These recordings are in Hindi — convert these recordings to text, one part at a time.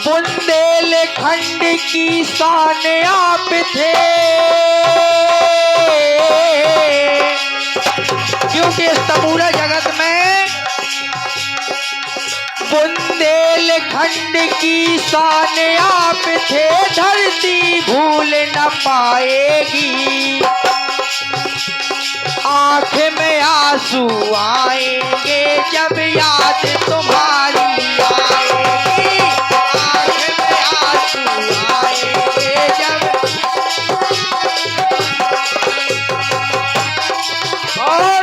बुंदेलखंड की शान आप थे, क्योंकि इस पूरे जगत में बुंदेलखंड की शान आप थे, धरती भूल न पाएगी। आँख में आंसू आएंगे जब याद तुम्हारी आएगी, आँख में आंसू आएंगे जब। और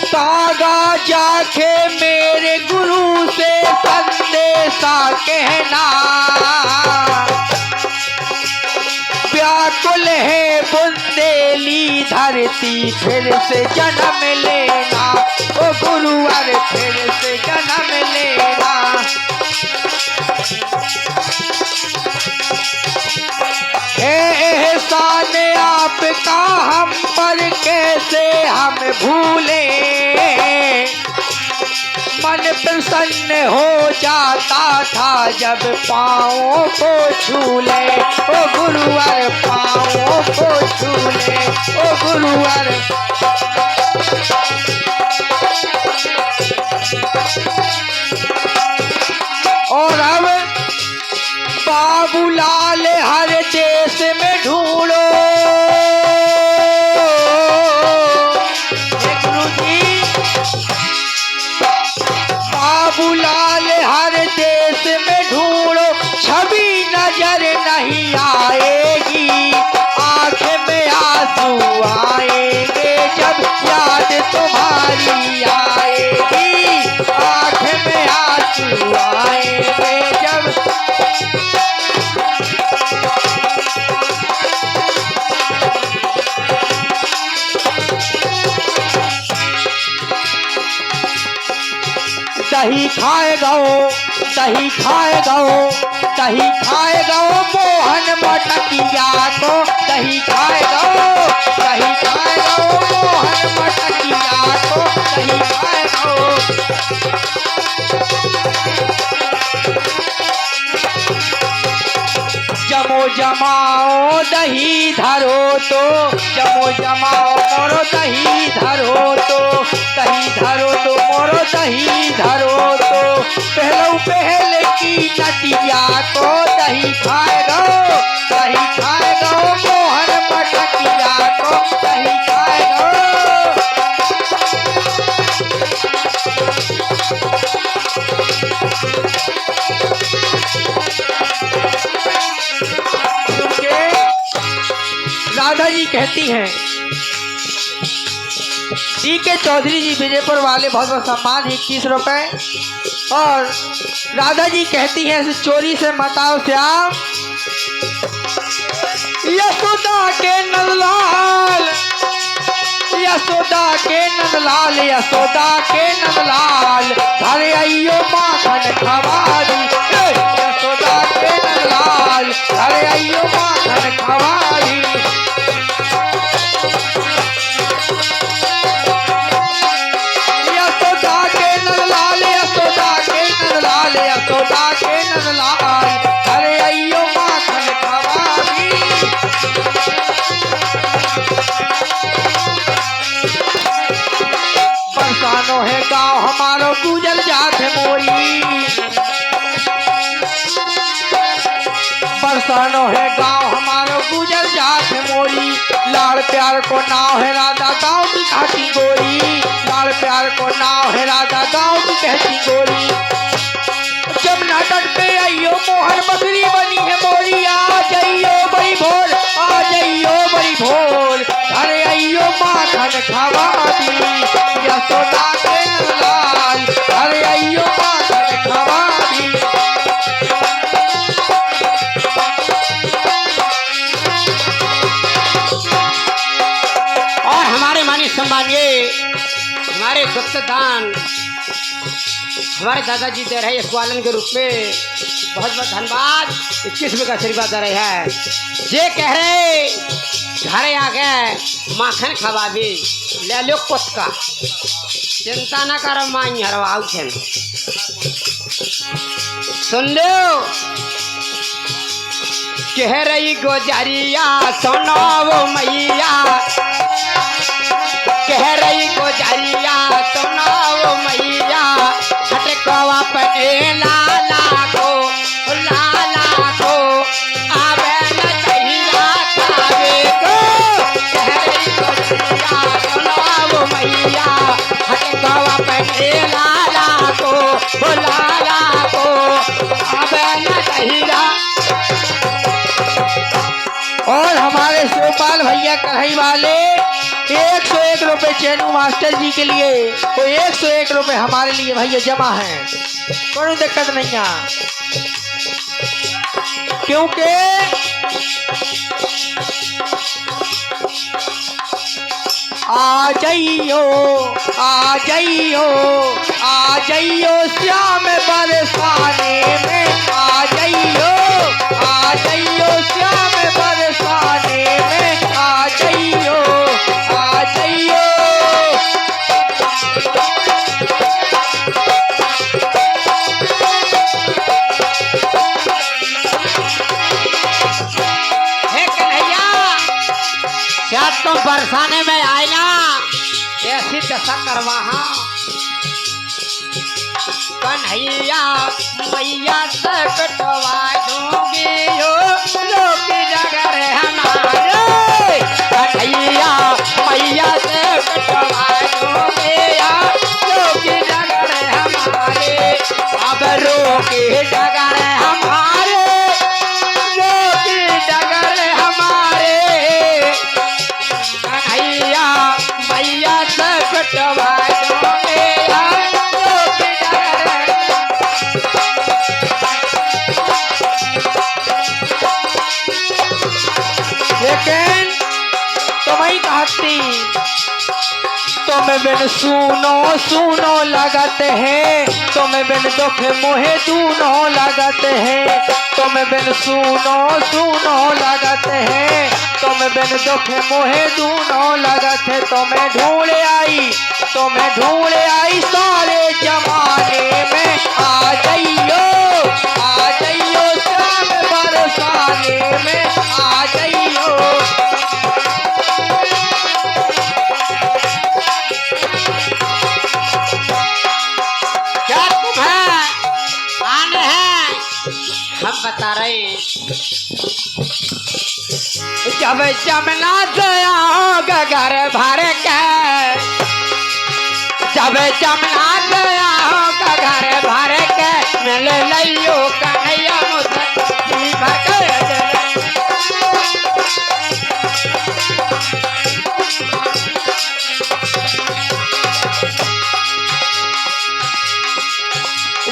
तागा जाके मेरे गुरु से संदेशा कहना, व्याकुल है बुंदेली धरती फिर से जन्म लेना, ओ गुरुवर फिर से जन्म लेना। एहसान आपका हम पर कैसे हम भूले, मन प्रसन्न हो जाता था जब पाँवों को छूले, ओ गुरुवर पाँवों को छूले, ओ गुरुवर। और अब बाबूलाल हर देश में ढूंढो, गुरुजी बाबूलाल हर देश में ढूंढो, छवि नजर नहीं आएगी। आँख में आंसू आएंगे जब याद तुम्हारी आएगी, आँख में आंसू आएंगे जब। दही खाएगा दही खाएगा दही खाएगा मोहन मटकिया को, दही खाएगा मोहन मटकिया को, दही खाएगा। जमो जमाओ दही धरो तो, जमो जमाओ मोरो दही धरो तो, दही धरो तो मोरो दही धरो तो, पहलो पहले की नटिया को, दही खाएगा मोहन मटकिया को, दही खाएगा। राधा जी कहती हैं, डी के चौधरी जी विजयपुर वाले बहुत बहुत सम्मान 21 रुपए। और राधा जी कहती हैं, इस चोरी से मताओ श्याम, यशोदा के नंदलाल, यशोदा के नंदलाल, यशोदा के नंदलाल, घर आइयो माखन खवारी, यशोदा के नंदलाल, घर आइयो माखन खवारी। यशोदा के नंदलाल, यशोदा के नंदलाल, यशोदा के नंदलाल, घर आइयो माखन खवारी। बरसानो है गाँव हमारो गुजर जात मोरी, बरसानो है गाँव हमारो गुजर जात मोरी, लाड़ प्यार को नाव है राधा गाँव की घाटी गोरी, लाड़ प्यार को नाव है राधा गाँव की कहती गोरी। जमुना तट पे आइयो मोहन बकरी बनी है मोरी, आ जाइयो बड़ी भोर, आ जाइयो बड़ी भोर, घर आइयो माखन खवारी, यशोदा के नंदलाल, घर आइयो माखन खवारी। और हमारे माननीय सम्मानीय हमारे गुप्तदान हमारे दादाजी दे रहे इकबालन के रूप में बहुत बहुत धन्यवाद। 21 रुपये का आशीर्वाद दे रहे हैं। ये कह रहे घरे आ गए माखन खवाबी ले लो कुछ का, चिंता न करो माई हरवाऊ। सुन लो, कह रही गुजरिया सुनो वो मैया, कह रही गुजरिया सुनो वो मैया, हटकवा पटे लाला को आवे न दहिया खावे को। कह रही गुजरिया सुनो वो मैया, हटकवा पटे लाला को आवे न दहिया। और हमारे शिवपाल भैया कढ़ाई वाले 101 रुपए चैनू मास्टर जी के लिए, तो 101 रुपए हमारे लिए भैया जमा है, कोई दिक्कत नहीं है। क्योंकि आ जाइयो आ जाइयो आ जाइयो श्याम बरसाने में, आ जाइयो श्याम बरसाने में, आ जाइयो आ जाइयो। हे कन्हैया, क्या तुम बरसाने में आए ना, ऐसी दशा करवाहा। कन्हैया मैया से कटवा दूंगी यो लोक जगर हमारे। कन्हैया मैया से कटवा दूंगी या लोक जगर हमारे। अब रोक जगर हमारे, लोक जगर हमारे। कन्हैया मैया से कटवा दूंगी या लोक जगर। लेकिन तुम्हें कहती, तुम बिन सुनो लगत है, तुम बिन दुख मोहे दूनो लगत है, तुम बिन सुनो लगत है, तुम बिन दुख मोहे दूनो लगत है। तुम्हें ढूंढ आई सारे जमाने में, आ जाइयो श्याम बरसाने में, आ जाइयो। क्या तुम है आने हैं, हम बता रहे हैं। जब जमुना से आओगे घर भर के, जब जमुना से आओगे घर भर के, मिल लियो कन्हैया मुझे भर के।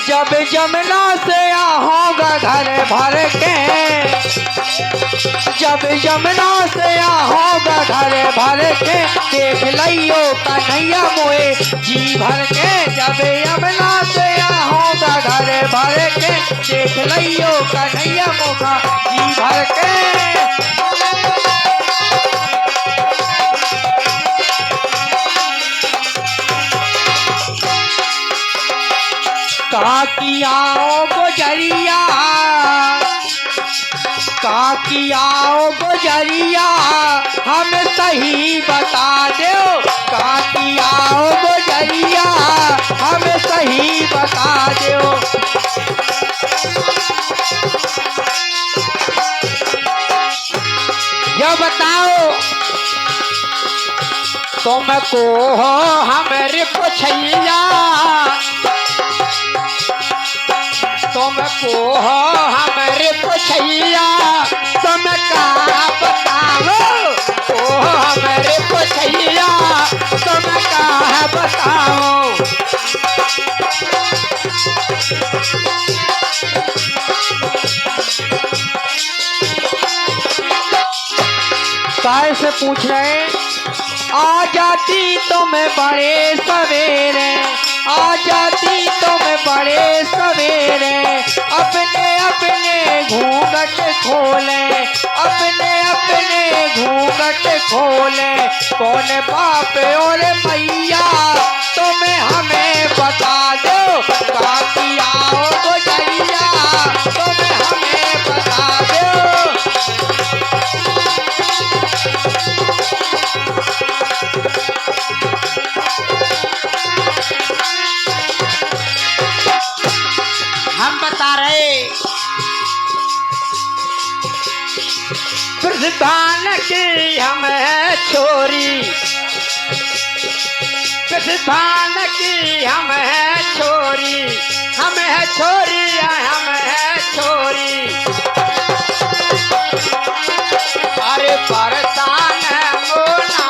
जब जमुना से आओगा घर भर के, जब यमुना से आओगा घर भर के, देख लियो कन्हैया मोए जी भर के। जब यमुना से आओगा घर भर के, देख लियो कन्हैया मोगा जी भर के। काकियाओ गुजरिया, काकियाओ गुजरिया, हम सही बता दो। काकियाओ गुजरिया, हम सही बता दो। यो बताओ तुमको हो हमारे पुछैया, तुमको हो हमारे पुछैया, तुम का बताओ ओ हमारे पुछैया, तुम का बताओ। काय से पूछ रहे, आ जाती तुम बड़े सवेरे, आ जाती तुम बड़े सवेरे, अपने अपने घूंघट खोले, अपने अपने घूंघट खोले। कौन बाप और मैया तुम्हें हमें बता दो। काकियाओ गुजरिया तुम हमें बता दो। हम बता रहे प्रधान की हम है छोरी, प्रधान की हम है छोरी, हम है छोरी, हम है छोरी। अरे बरसान मोना,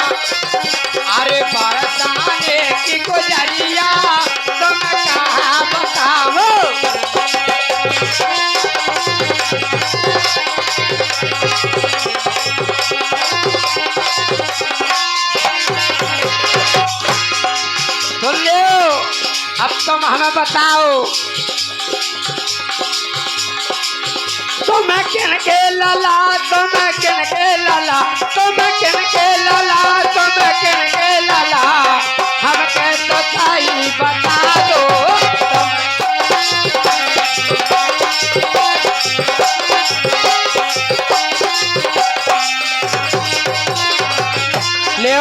अरे बरसान की गुजरिया तुम कहाँ बताओ। सुन लो, अब तुम हमें बताओ, तुम किन के लाला, तुम किन के लाला, तुम किन के लाला, तुम किन के लाला, हमके तो सही बता दो। ले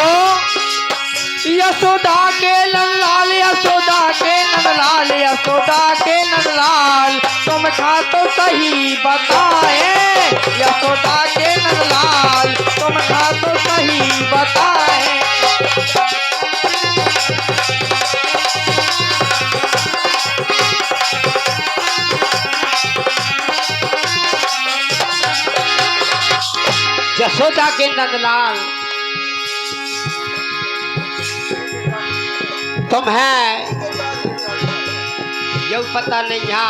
यशोदा के नंदलाल, यशोदा के नंदलाल, यशोदा के नंदलाल तुम खा तो सही बताए। यशोदा के नंदलाल तुम खा तो सही बताए। यशोदा के नंदलाल तुम है ये पता नहीं है।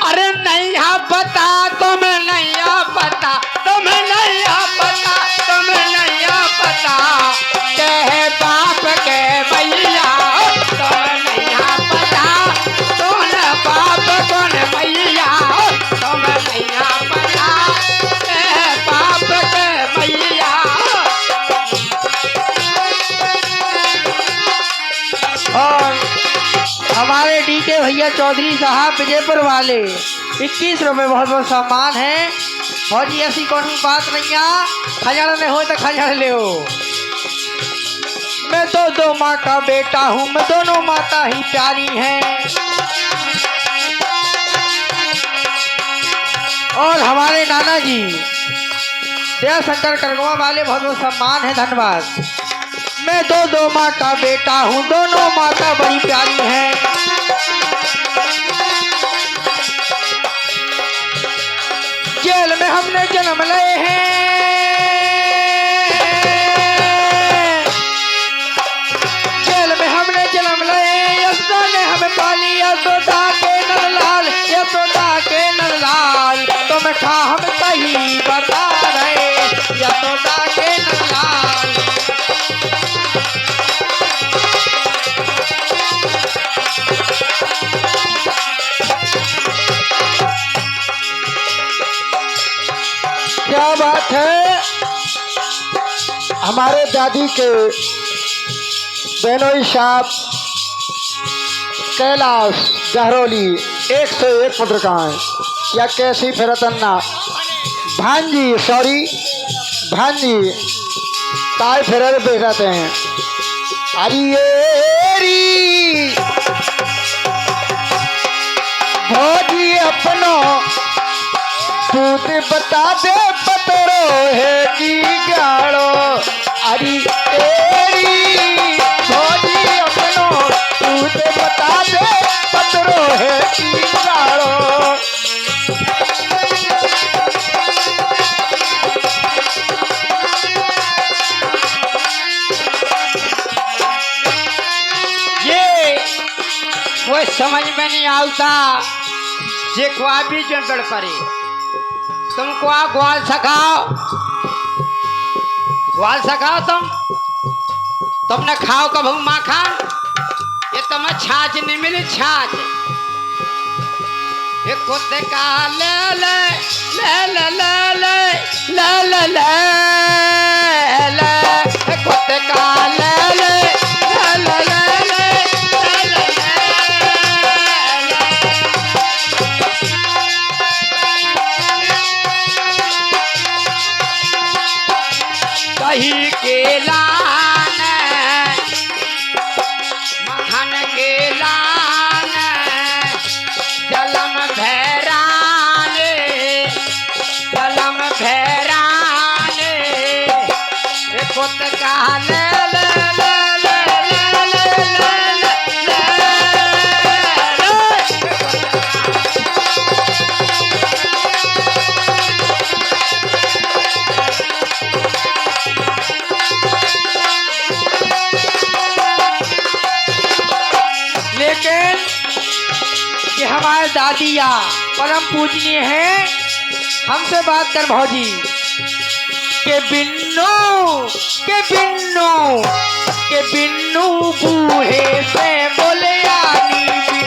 अरे नहीं है पता, तुम नहीं है पता, तुम नहीं है पता, तुम नहीं है पता, कहे बाप के भैया तुम नहीं है पता, तुम बाप कौन भैया तुम नहीं है पता, कहे बाप के भैया। और हमारे डीके भैया चौधरी साहब विजयपुर वाले 21 रुपये बहुत बहुत सम्मान है। फौजी ऐसी कौन बात नहीं है, खजाना में हो तो खजाना ले हो। मैं तो दो माँ का बेटा हूँ, मैं दोनों माता ही प्यारी हैं। और हमारे नाना जी दया शंकर करगवा वाले बहुत बहुत सम्मान है, धन्यवाद। मैं दो माँ का बेटा हूँ, दोनों माता बड़ी प्यारी हैं। जेल में हमने जन्म लिए हैं, जेल में हमने जन्म लिए, यशोदा ने हमें पाली। यशोदा के नंदलाल, यशोदा के नंदलाल तुम खा हम सही बता रहे। यशोदा के नंदलाल क्या बात है। हमारे दादी के बेनोई साहब कैलाश गहरोली 101 पत्रकार या कैसी फिरतन्ना भांजी, सॉरी भांजी काय फिर पे रहते हैं। अरे भौजी अपनों तूत बता दे पतरो है की गाड़ो। अरे भौजी अपनों तूत बता दे पतरो है की गाड़ो। ये वो समझ में नहीं आता जे कुआ भी जो गड़ पड़े। तुमको आ ग्वाल सखाओ, ग्वाल सखाओ तुम न खाओ कभू माखन। ये तुम्हें छाछ नहीं मिली, छाछ ये कुत्ते का ले ले ले ले ले ले ले ले ले ले कुत्ते का ले ले ले ले ले ले ले ले कि हमारे दादिया परम पूजनीय हैं, हमसे बात कर भौजी। के बिन्नू के बिन्नू के बिन्नू बूढ़े से बोले आनी